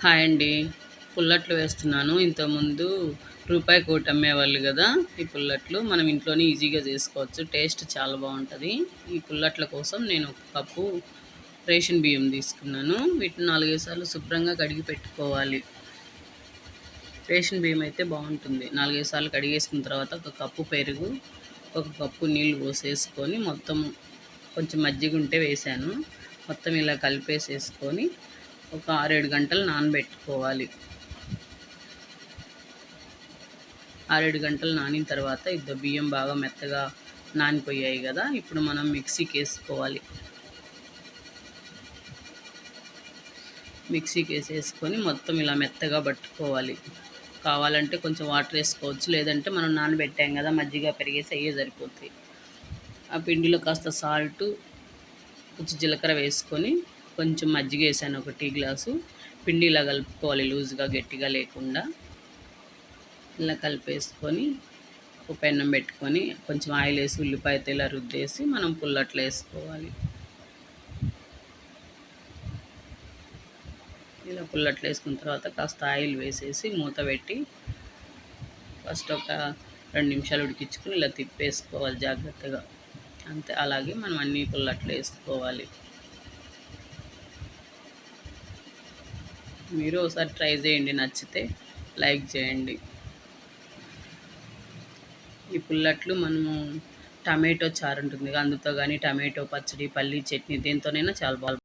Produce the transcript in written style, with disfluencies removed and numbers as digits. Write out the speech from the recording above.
Hi అండి. పుల్లట్లు వేస్తున్నాను. ఇంతకుముందు రూపాయికి ఒకటి అమ్మేవాళ్ళు కదా! ఈ పుల్లట్లు మనం ఇంట్లోనే ఈజీగా చేసుకోవచ్చు. టేస్ట్ చాలా బాగుంటుంది. ఈ పుల్లట్ల కోసం నేను ఒక కప్పు రేషన్ బియ్యం తీసుకున్నాను. వీటిని 4, 5 సార్లు శుభ్రంగా కడిగి పెట్టుకోవాలి. రేషన్ బియ్యం అయితే బాగుంటుంది. 4, 5 సార్లు కడిగేసుకున్న తర్వాత ఒక కప్పు పెరుగు, ఒక కప్పు నీళ్ళు పోసేసుకొని మొత్తం కొంచెం మజ్జిగ ఉంటే వేసాను. మొత్తం ఇలా కలిపేసేసుకొని ఒక 6, 7 గంటలు నానబెట్టుకోవాలి. 6, 7 గంటలు నానిన తర్వాత బియ్యం బాగా మెత్తగా నానిపోయాయి కదా! ఇప్పుడు మనం మిక్సీకి వేసుకోవాలి. మిక్సీకి వేసేసుకొని మొత్తం ఇలా మెత్తగా పట్టుకోవాలి. కావాలంటే కొంచెం వాటర్ వేసుకోవచ్చు, లేదంటే మనం నానబెట్టాం కదా మజ్జిగ పెరిగేసి అయ్యే సరిపోతాయి. ఆ పిండిలో కాస్త సాల్టు, కొంచెం జీలకర్ర వేసుకొని కొంచెం మజ్జిగ వేసాను, ఒక టీ గ్లాసు. పిండి ఇలా కలుపుకోవాలి, లూజ్గా గట్టిగా లేకుండా. ఇలా కలిపేసుకొని ఒక పెన్నం పెట్టుకొని కొంచెం ఆయిల్ వేసి ఉల్లిపాయతో ఇలా రుద్దేసి మనం పుల్లట్లు వేసుకోవాలి. ఇలా పుల్లట్లు వేసుకున్న తర్వాత కాస్త ఆయిల్ వేసేసి మూత పెట్టి ఫస్ట్ ఒక 2 నిమిషాలు ఉడికించుకొని ఇలా తిప్పేసుకోవాలి జాగ్రత్తగా. అంతే, అలాగే మనం అన్ని పుల్లట్లు వేసుకోవాలి. మీరు ఒకసారి ట్రై చేయండి, నచ్చితే లైక్ చేయండి. ఈ పుల్లట్లు మనము టమాటో చారు ఉంటుంది, అందుతో కానీ టమాటో పచ్చడి, పల్లీ చట్నీ, దేనితోనైనా చాలా బాగుంటుంది.